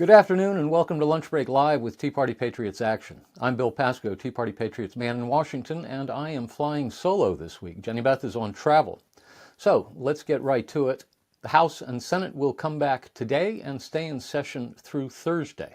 Good afternoon and welcome to Lunch Break Live with Tea Party Patriots Action. I'm Bill Pasco, Tea Party Patriots man in Washington, and I am flying solo this week. Jenny Beth is on travel. So let's get right to it. The House and Senate will come back today and stay in session through Thursday.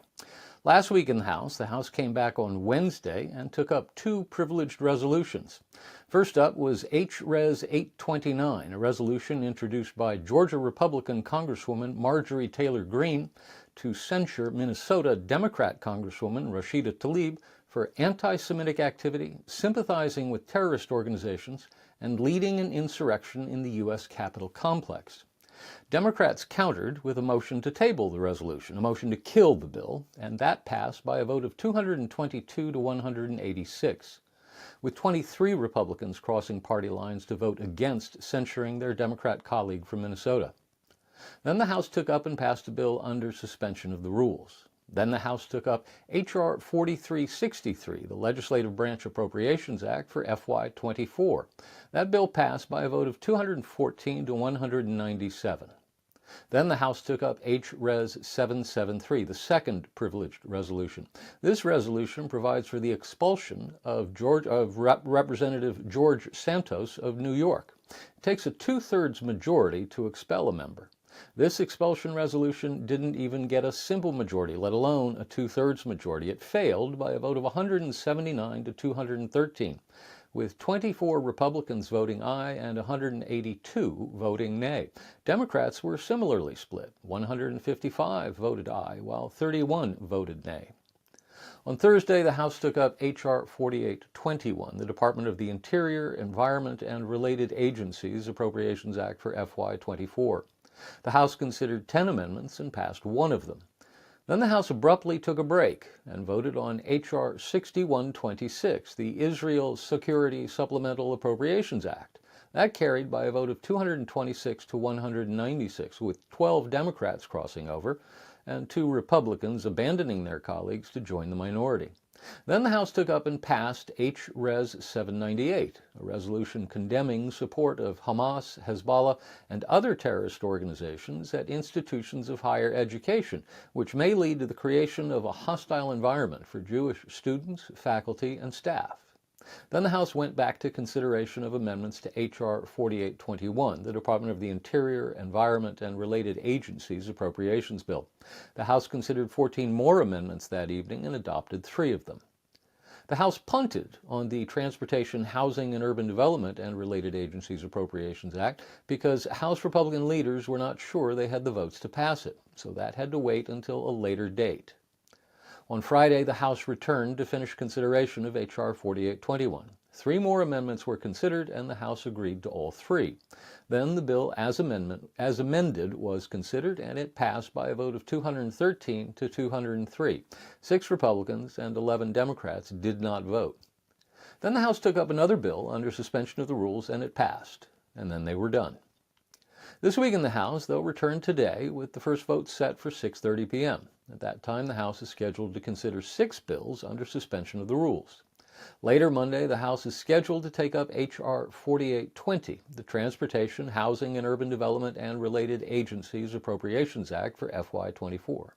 Last week in the House came back on Wednesday and took up two privileged resolutions. First up was H-Res 829, a resolution introduced by Georgia Republican Congresswoman Marjorie Taylor Greene to censure Minnesota Democrat Congresswoman Rashida Tlaib for anti-Semitic activity, sympathizing with terrorist organizations, and leading an insurrection in the U.S. Capitol complex. Democrats countered with a motion to table the resolution, a motion to kill the bill, and that passed by a vote of 222 to 186, with 23 Republicans crossing party lines to vote against censuring their Democrat colleague from Minnesota. Then the House took up and passed a bill under suspension of the rules. Then the House took up H.R. 4363, the Legislative Branch Appropriations Act for FY24. That bill passed by a vote of 214 to 197. Then the House took up H-Res 773, the second privileged resolution. This resolution provides for the expulsion of Representative George Santos of New York. It takes a two-thirds majority to expel a member. This expulsion resolution didn't even get a simple majority, let alone a two-thirds majority. It failed by a vote of 179 to 213, with 24 Republicans voting aye and 182 voting nay. Democrats were similarly split. 155 voted aye, while 31 voted nay. On Thursday, the House took up H.R. 4821, the Department of the Interior, Environment, and Related Agencies Appropriations Act for FY24. The House considered 10 amendments and passed one of them. Then the House abruptly took a break and voted on H.R. 6126, the Israel Security Supplemental Appropriations Act. That carried by a vote of 226 to 196, with 12 Democrats crossing over and 2 Republicans abandoning their colleagues to join the minority. Then the House took up and passed H-Res 798, a resolution condemning support of Hamas, Hezbollah, and other terrorist organizations at institutions of higher education, which may lead to the creation of a hostile environment for Jewish students, faculty, and staff. Then the House went back to consideration of amendments to H.R. 4821, the Department of the Interior, Environment, and Related Agencies Appropriations Bill. The House considered 14 more amendments that evening and adopted 3 of them. The House punted on the Transportation, Housing, and Urban Development and Related Agencies Appropriations Act because House Republican leaders were not sure they had the votes to pass it, so that had to wait until a later date. On Friday, the House returned to finish consideration of H.R. 4821. 3 more amendments were considered, and the House agreed to all 3. Then the bill as amended was considered, and it passed by a vote of 213 to 203. 6 Republicans and 11 Democrats did not vote. Then the House took up another bill under suspension of the rules, and it passed. And then they were done. This week in the House, they'll return today with the first vote set for 6:30 p.m. At that time, the House is scheduled to consider 6 bills under suspension of the rules. Later Monday, the House is scheduled to take up H.R. 4820, the Transportation, Housing, and Urban Development and Related Agencies Appropriations Act for FY24.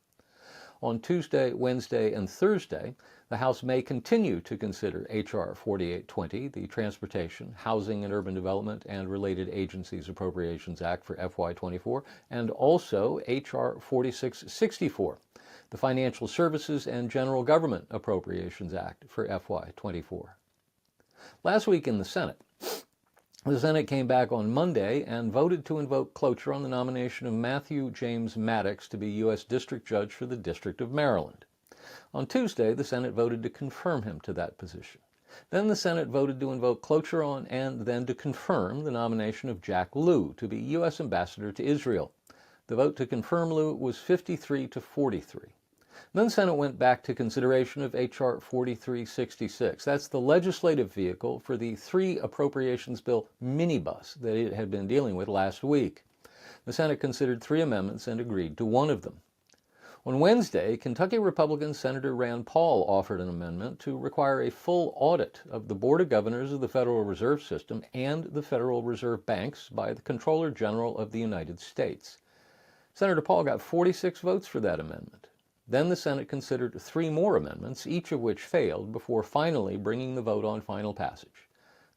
On Tuesday, Wednesday, and Thursday, the House may continue to consider H.R. 4820, the Transportation, Housing, and Urban Development and Related Agencies Appropriations Act for FY24, and also H.R. 4664, the Financial Services and General Government Appropriations Act for FY24. Last week in the Senate came back on Monday and voted to invoke cloture on the nomination of Matthew James Maddox to be U.S. District Judge for the District of Maryland. On Tuesday, the Senate voted to confirm him to that position. Then the Senate voted to invoke cloture on and then to confirm the nomination of Jack Lew to be U.S. Ambassador to Israel. The vote to confirm Lew was 53 to 43. Then the Senate went back to consideration of H.R. 4366. That's the legislative vehicle for the 3 appropriations bill minibus that it had been dealing with last week. The Senate considered 3 amendments and agreed to one of them. On Wednesday, Kentucky Republican Senator Rand Paul offered an amendment to require a full audit of the Board of Governors of the Federal Reserve System and the Federal Reserve Banks by the Comptroller General of the United States. Senator Paul got 46 votes for that amendment. Then the Senate considered 3 more amendments, each of which failed, before finally bringing the vote on final passage.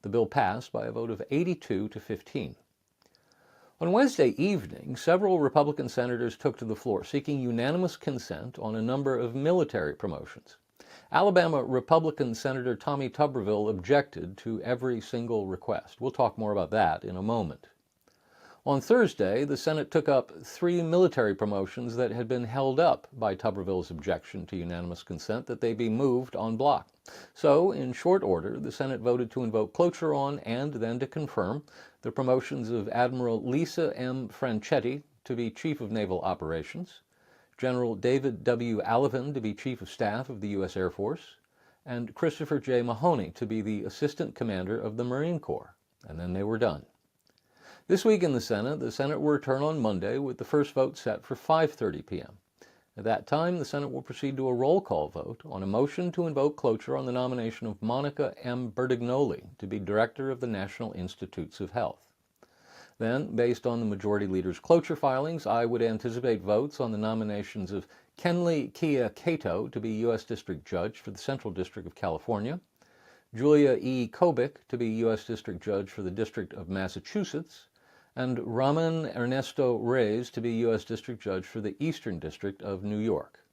The bill passed by a vote of 82 to 15. On Wednesday evening, several Republican senators took to the floor, seeking unanimous consent on a number of military promotions. Alabama Republican Senator Tommy Tuberville objected to every single request. We'll talk more about that in a moment. On Thursday, the Senate took up 3 military promotions that had been held up by Tuberville's objection to unanimous consent that they be moved en bloc. So, in short order, the Senate voted to invoke cloture on and then to confirm the promotions of Admiral Lisa M. Franchetti to be Chief of Naval Operations, General David W. Alevin to be Chief of Staff of the U.S. Air Force, and Christopher J. Mahoney to be the Assistant Commander of the Marine Corps. And then they were done. This week in the Senate will return on Monday with the first vote set for 5:30 p.m. At that time, the Senate will proceed to a roll call vote on a motion to invoke cloture on the nomination of Monica M. Bertagnolli to be Director of the National Institutes of Health. Then, based on the Majority Leader's cloture filings, I would anticipate votes on the nominations of Kenley Kia Cato to be U.S. District Judge for the Central District of California, Julia E. Kobik to be U.S. District Judge for the District of Massachusetts, and Ramon Ernesto Reyes to be U.S. District Judge for the Eastern District of New York.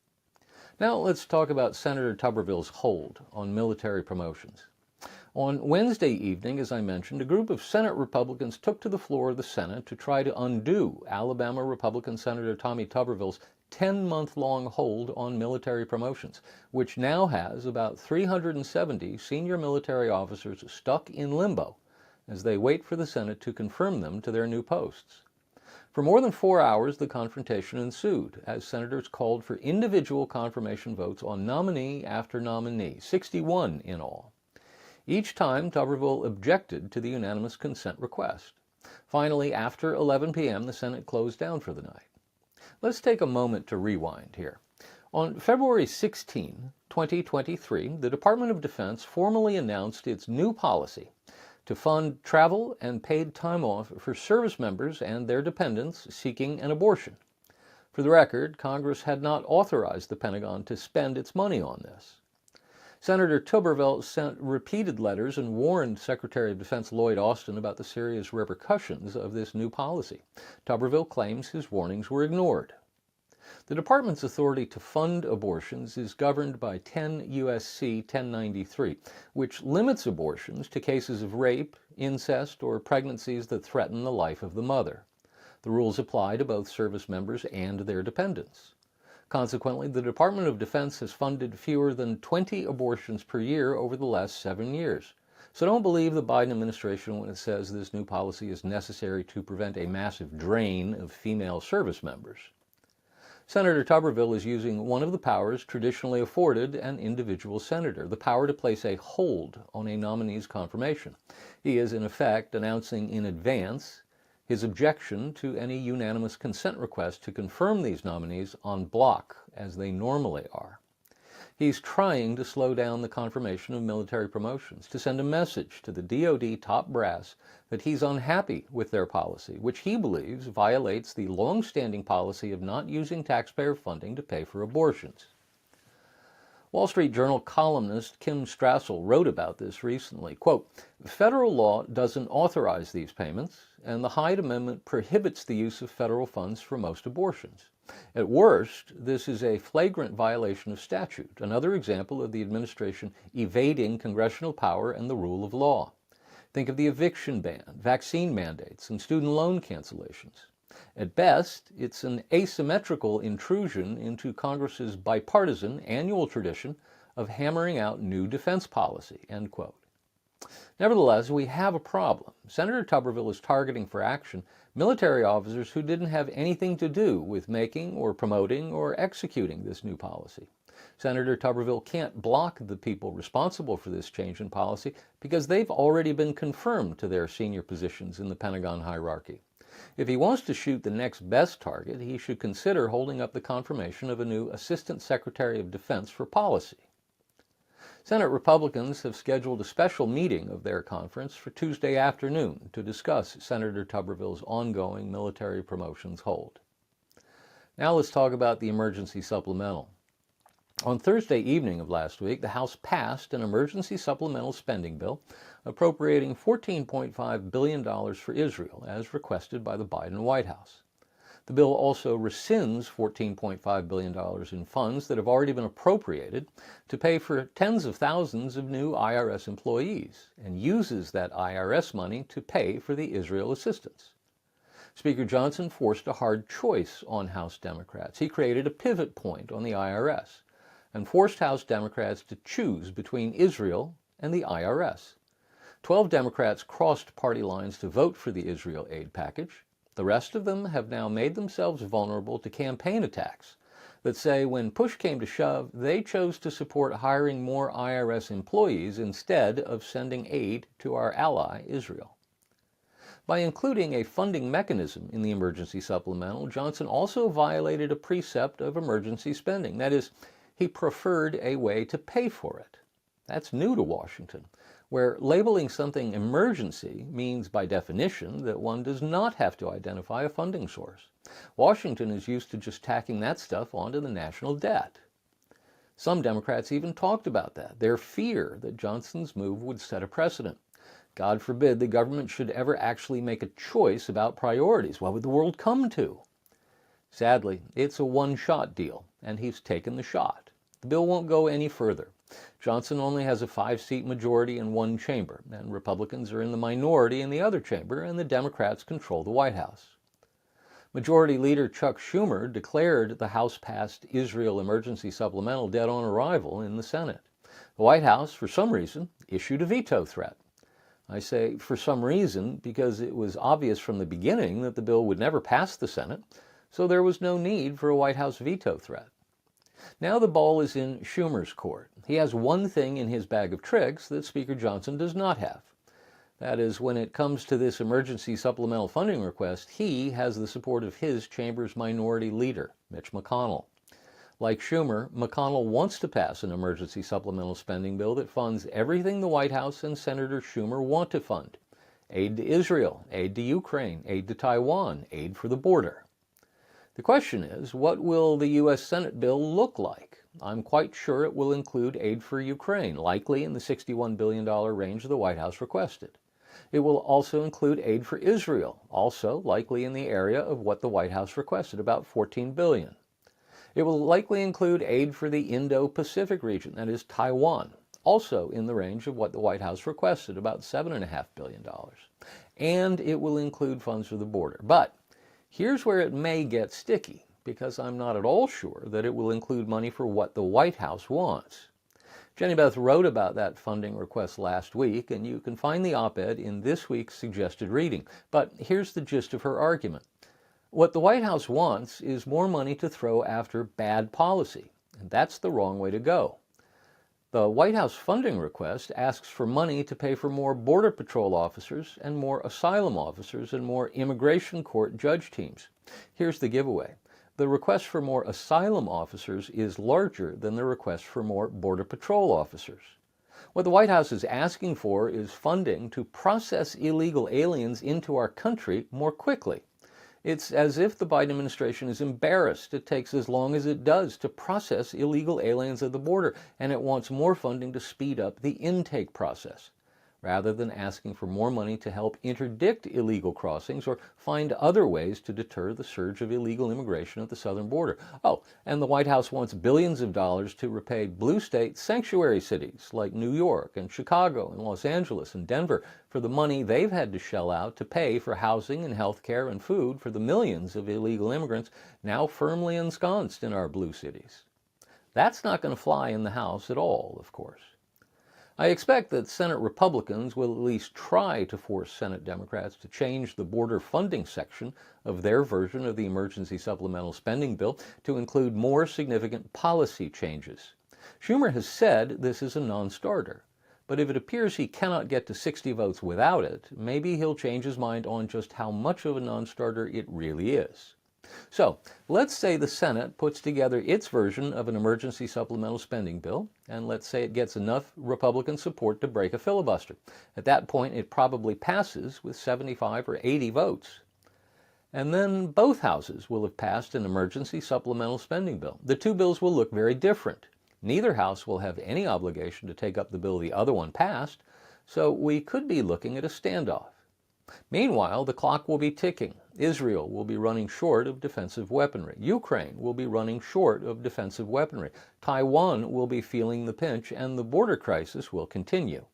Now let's talk about Senator Tuberville's hold on military promotions. On Wednesday evening, as I mentioned, a group of Senate Republicans took to the floor of the Senate to try to undo Alabama Republican Senator Tommy Tuberville's 10-month-long hold on military promotions, which now has about 370 senior military officers stuck in limbo as they wait for the Senate to confirm them to their new posts. For more than 4 hours, the confrontation ensued, as senators called for individual confirmation votes on nominee after nominee, 61 in all. Each time, Tuberville objected to the unanimous consent request. Finally, after 11 p.m., the Senate closed down for the night. Let's take a moment to rewind here. On February 16, 2023, the Department of Defense formally announced its new policy to fund travel and paid time off for service members and their dependents seeking an abortion. For the record, Congress had not authorized the Pentagon to spend its money on this. Senator Tuberville sent repeated letters and warned Secretary of Defense Lloyd Austin about the serious repercussions of this new policy. Tuberville claims his warnings were ignored. The Department's authority to fund abortions is governed by 10 U.S.C. 1093, which limits abortions to cases of rape, incest, or pregnancies that threaten the life of the mother. The rules apply to both service members and their dependents. Consequently, the Department of Defense has funded fewer than 20 abortions per year over the last 7 years. So don't believe the Biden administration when it says this new policy is necessary to prevent a massive drain of female service members. Senator Tuberville is using one of the powers traditionally afforded an individual senator, the power to place a hold on a nominee's confirmation. He is, in effect, announcing in advance his objection to any unanimous consent request to confirm these nominees en bloc, as they normally are. He's trying to slow down the confirmation of military promotions, to send a message to the DoD top brass that he's unhappy with their policy, which he believes violates the long-standing policy of not using taxpayer funding to pay for abortions. Wall Street Journal columnist Kim Strassel wrote about this recently. Quote, "Federal law doesn't authorize these payments, and the Hyde Amendment prohibits the use of federal funds for most abortions. At worst, this is a flagrant violation of statute, another example of the administration evading congressional power and the rule of law. Think of the eviction ban, vaccine mandates, and student loan cancellations. At best, it's an asymmetrical intrusion into Congress's bipartisan annual tradition of hammering out new defense policy," end quote. Nevertheless, we have a problem. Senator Tuberville is targeting for action military officers who didn't have anything to do with making or promoting or executing this new policy. Senator Tuberville can't block the people responsible for this change in policy because they've already been confirmed to their senior positions in the Pentagon hierarchy. If he wants to shoot the next best target, he should consider holding up the confirmation of a new Assistant Secretary of Defense for Policy. Senate Republicans have scheduled a special meeting of their conference for Tuesday afternoon to discuss Senator Tuberville's ongoing military promotions hold. Now let's talk about the emergency supplemental. On Thursday evening of last week, the House passed an emergency supplemental spending bill appropriating $14.5 billion for Israel, as requested by the Biden White House. The bill also rescinds $14.5 billion in funds that have already been appropriated to pay for tens of thousands of new IRS employees and uses that IRS money to pay for the Israel assistance. Speaker Johnson forced a hard choice on House Democrats. He created a pivot point on the IRS and forced House Democrats to choose between Israel and the IRS. 12 Democrats crossed party lines to vote for the Israel aid package. The rest of them have now made themselves vulnerable to campaign attacks that say when push came to shove, they chose to support hiring more IRS employees instead of sending aid to our ally, Israel. By including a funding mechanism in the emergency supplemental, Johnson also violated a precept of emergency spending. That is, he preferred a way to pay for it. That's new to Washington, where labeling something emergency means by definition that one does not have to identify a funding source. Washington is used to just tacking that stuff onto the national debt. Some Democrats even talked about that, their fear that Johnson's move would set a precedent. God forbid the government should ever actually make a choice about priorities. What would the world come to? Sadly, it's a one-shot deal, and he's taken the shot. The bill won't go any further. Johnson only has a 5-seat majority in one chamber, and Republicans are in the minority in the other chamber, and the Democrats control the White House. Majority Leader Chuck Schumer declared the House-passed Israel emergency supplemental dead on arrival in the Senate. The White House, for some reason, issued a veto threat. I say for some reason because it was obvious from the beginning that the bill would never pass the Senate, so there was no need for a White House veto threat. Now the ball is in Schumer's court. He has one thing in his bag of tricks that Speaker Johnson does not have. That is, when it comes to this emergency supplemental funding request, he has the support of his chamber's minority leader, Mitch McConnell. Like Schumer, McConnell wants to pass an emergency supplemental spending bill that funds everything the White House and Senator Schumer want to fund. Aid to Israel, aid to Ukraine, aid to Taiwan, aid for the border. The question is, what will the U.S. Senate bill look like? I'm quite sure it will include aid for Ukraine, likely in the $61 billion range the White House requested. It will also include aid for Israel, also likely in the area of what the White House requested, about $14 billion. It will likely include aid for the Indo-Pacific region, that is Taiwan, also in the range of what the White House requested, about $7.5 billion. And it will include funds for the border. But here's where it may get sticky, because I'm not at all sure that it will include money for what the White House wants. Jenny Beth wrote about that funding request last week, and you can find the op-ed in this week's suggested reading. But here's the gist of her argument. What the White House wants is more money to throw after bad policy, and that's the wrong way to go. The White House funding request asks for money to pay for more Border Patrol officers and more asylum officers and more immigration court judge teams. Here's the giveaway. The request for more asylum officers is larger than the request for more Border Patrol officers. What the White House is asking for is funding to process illegal aliens into our country more quickly. It's as if the Biden administration is embarrassed it takes as long as it does to process illegal aliens at the border, and it wants more funding to speed up the intake process, rather than asking for more money to help interdict illegal crossings or find other ways to deter the surge of illegal immigration at the southern border. Oh, and the White House wants billions of dollars to repay blue state sanctuary cities like New York and Chicago and Los Angeles and Denver for the money they've had to shell out to pay for housing and health care and food for the millions of illegal immigrants now firmly ensconced in our blue cities. That's not going to fly in the House at all, of course. I expect that Senate Republicans will at least try to force Senate Democrats to change the border funding section of their version of the emergency supplemental spending bill to include more significant policy changes. Schumer has said this is a non-starter, but if it appears he cannot get to 60 votes without it, maybe he'll change his mind on just how much of a non-starter it really is. So, let's say the Senate puts together its version of an emergency supplemental spending bill, and let's say it gets enough Republican support to break a filibuster. At that point, it probably passes with 75 or 80 votes. And then both houses will have passed an emergency supplemental spending bill. The two bills will look very different. Neither house will have any obligation to take up the bill the other one passed, so we could be looking at a standoff. Meanwhile, the clock will be ticking. Israel will be running short of defensive weaponry. Ukraine will be running short of defensive weaponry. Taiwan will be feeling the pinch, and the border crisis will continue.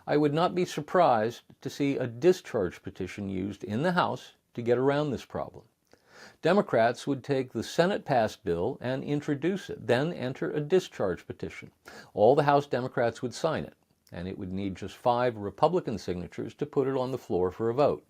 I would not be surprised to see a discharge petition used in the House to get around this problem. Democrats would take the Senate-passed bill and introduce it, then enter a discharge petition. All the House Democrats would sign it, and it would need just 5 Republican signatures to put it on the floor for a vote.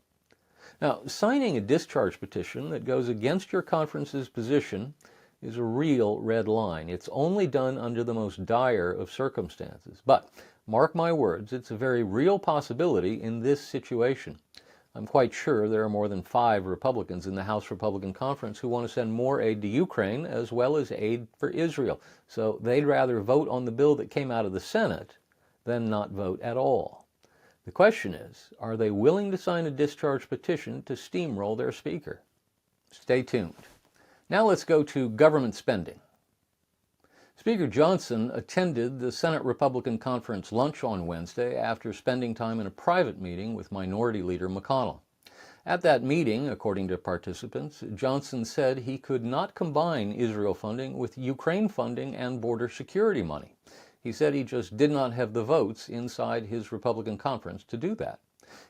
Now, signing a discharge petition that goes against your conference's position is a real red line. It's only done under the most dire of circumstances. But, mark my words, it's a very real possibility in this situation. I'm quite sure there are more than 5 Republicans in the House Republican Conference who want to send more aid to Ukraine as well as aid for Israel. So they'd rather vote on the bill that came out of the Senate than not vote at all. The question is, are they willing to sign a discharge petition to steamroll their speaker? Stay tuned. Now let's go to government spending. Speaker Johnson attended the Senate Republican Conference lunch on Wednesday after spending time in a private meeting with Minority Leader McConnell. At that meeting, according to participants, Johnson said he could not combine Israel funding with Ukraine funding and border security money. He said he just did not have the votes inside his Republican conference to do that.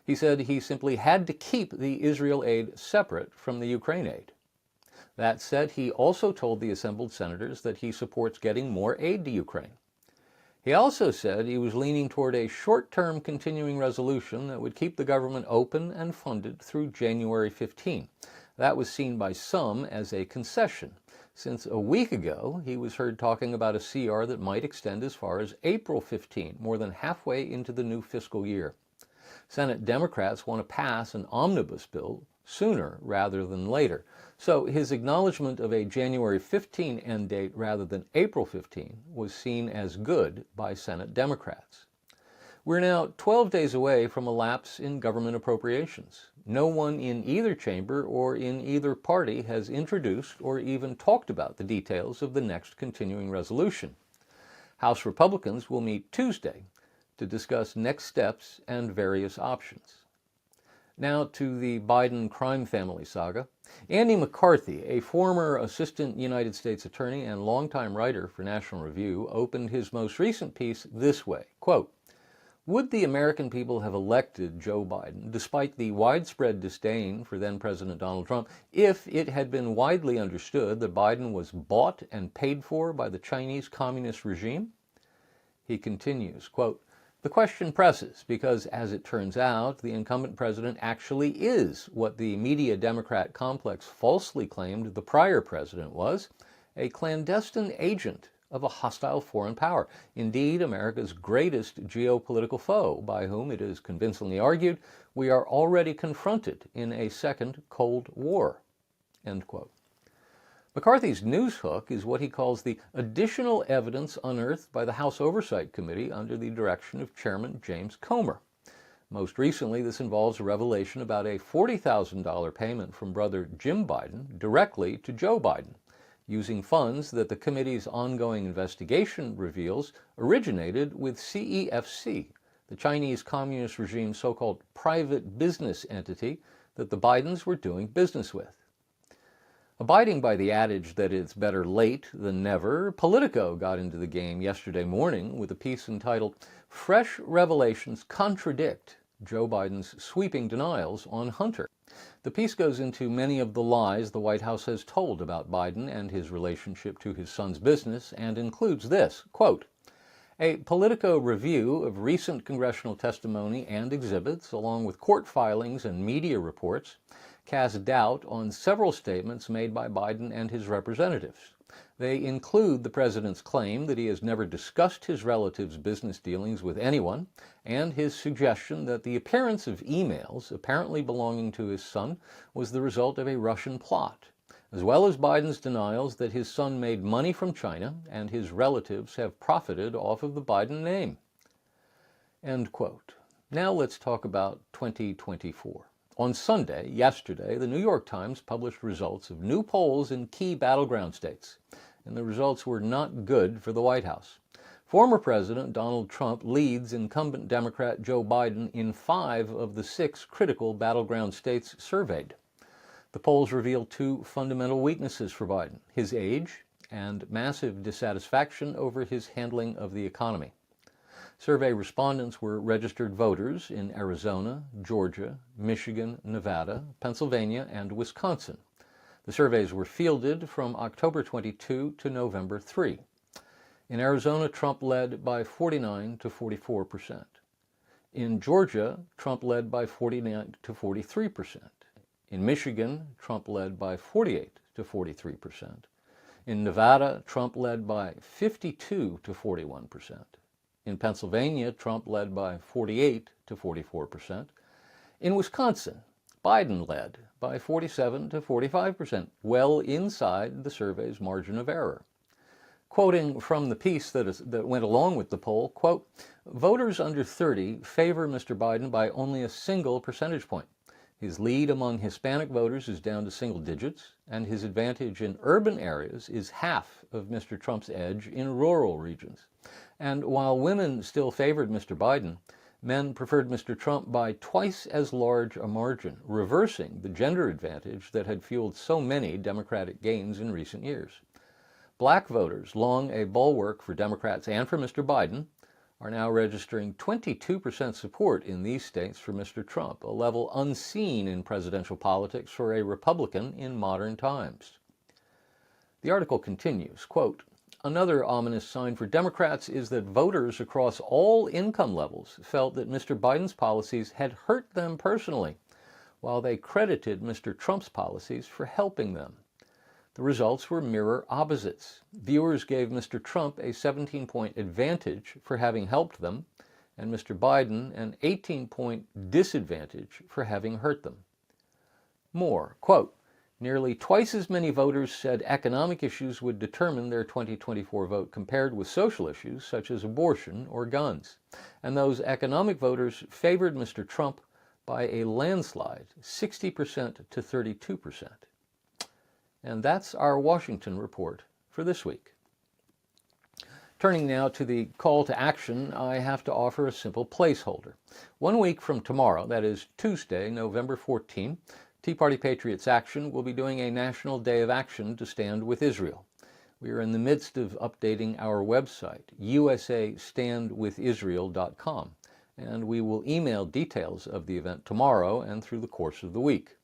He said he simply had to keep the Israel aid separate from the Ukraine aid. That said, he also told the assembled senators that he supports getting more aid to Ukraine. He also said he was leaning toward a short-term continuing resolution that would keep the government open and funded through January 15. That was seen by some as a concession, since a week ago he was heard talking about a CR that might extend as far as April 15, more than halfway into the new fiscal year. Senate Democrats want to pass an omnibus bill sooner rather than later. So his acknowledgement of a January 15 end date rather than April 15 was seen as good by Senate Democrats. We're now 12 days away from a lapse in government appropriations. No one in either chamber or in either party has introduced or even talked about the details of the next continuing resolution. House Republicans will meet Tuesday to discuss next steps and various options. Now to the Biden crime family saga. Andy McCarthy, a former assistant United States attorney and longtime writer for National Review, opened his most recent piece this way, quote, "Would the American people have elected Joe Biden, despite the widespread disdain for then-President Donald Trump, if it had been widely understood that Biden was bought and paid for by the Chinese Communist regime?" He continues, quote, "The question presses because, as it turns out, the incumbent president actually is what the media Democrat complex falsely claimed the prior president was, a clandestine agent of a hostile foreign power, indeed America's greatest geopolitical foe, by whom, it is convincingly argued, we are already confronted in a second Cold War." End quote. McCarthy's news hook is what he calls the additional evidence unearthed by the House Oversight Committee under the direction of Chairman James Comer. Most recently, this involves a revelation about a $40,000 payment from brother Jim Biden directly to Joe Biden, using funds that the committee's ongoing investigation reveals originated with CEFC, the Chinese Communist regime's so-called private business entity that the Bidens were doing business with. Abiding by the adage that it's better late than never, Politico got into the game yesterday morning with a piece entitled "Fresh Revelations Contradict Joe Biden's Sweeping Denials on Hunter." The piece goes into many of the lies the White House has told about Biden and his relationship to his son's business and includes this, quote, "A Politico review of recent congressional testimony and exhibits, along with court filings and media reports, cast doubt on several statements made by Biden and his representatives. They include the president's claim that he has never discussed his relative's business dealings with anyone, and his suggestion that the appearance of emails apparently belonging to his son was the result of a Russian plot, as well as Biden's denials that his son made money from China and his relatives have profited off of the Biden name." End quote. Now let's talk about 2024. On Sunday, yesterday, the New York Times published results of new polls in key battleground states. and the results were not good for the White House. Former President Donald Trump leads incumbent Democrat Joe Biden in 5 of the 6 critical battleground states surveyed. The polls reveal 2 fundamental weaknesses for Biden: his age and massive dissatisfaction over his handling of the economy. Survey respondents were registered voters in Arizona, Georgia, Michigan, Nevada, Pennsylvania, and Wisconsin. The surveys were fielded from October 22 to November 3. In Arizona, Trump led by 49 to 44%. In Georgia, Trump led by 49 to 43%. In Michigan, Trump led by 48 to 43%. In Nevada, Trump led by 52 to 41%. In Pennsylvania, Trump led by 48 to 44%. In Wisconsin, Biden led by 47 to 45%, well inside the survey's margin of error. Quoting from the piece that went along with the poll, quote, "Voters under 30 favor Mr. Biden by only a single percentage point. His lead among Hispanic voters is down to single digits, and his advantage in urban areas is half of Mr. Trump's edge in rural regions. And while women still favored Mr. Biden, men preferred Mr. Trump by twice as large a margin, reversing the gender advantage that had fueled so many Democratic gains in recent years. Black voters, long a bulwark for Democrats and for Mr. Biden, are now registering 22% support in these states for Mr. Trump, a level unseen in presidential politics for a Republican in modern times." The article continues, quote, "Another ominous sign for Democrats is that voters across all income levels felt that Mr. Biden's policies had hurt them personally, while they credited Mr. Trump's policies for helping them. The results were mirror opposites. Viewers gave Mr. Trump a 17-point advantage for having helped them, and Mr. Biden an 18-point disadvantage for having hurt them." More, quote, "Nearly twice as many voters said economic issues would determine their 2024 vote compared with social issues such as abortion or guns. And those economic voters favored Mr. Trump by a landslide, 60% to 32%. And that's our Washington report for this week. Turning now to the call to action, I have to offer a simple placeholder. 1 week from tomorrow, that is Tuesday, November 14, Tea Party Patriots Action will be doing a national day of action to stand with Israel. We are in the midst of updating our website, usastandwithisrael.com, and we will email details of the event tomorrow and through the course of the week.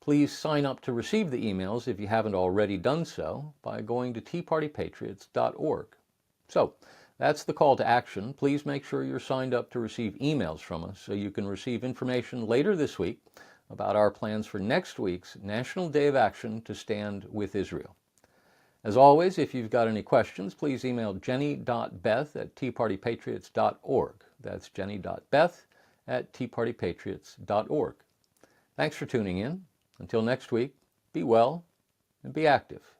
Please sign up to receive the emails if you haven't already done so by going to teapartypatriots.org. So, that's the call to action. Please make sure you're signed up to receive emails from us so you can receive information later this week about our plans for next week's National Day of Action to stand with Israel. As always, if you've got any questions, please email jenny.beth@teapartypatriots.org. That's jenny.beth@teapartypatriots.org. Thanks for tuning in. Until next week, be well and be active.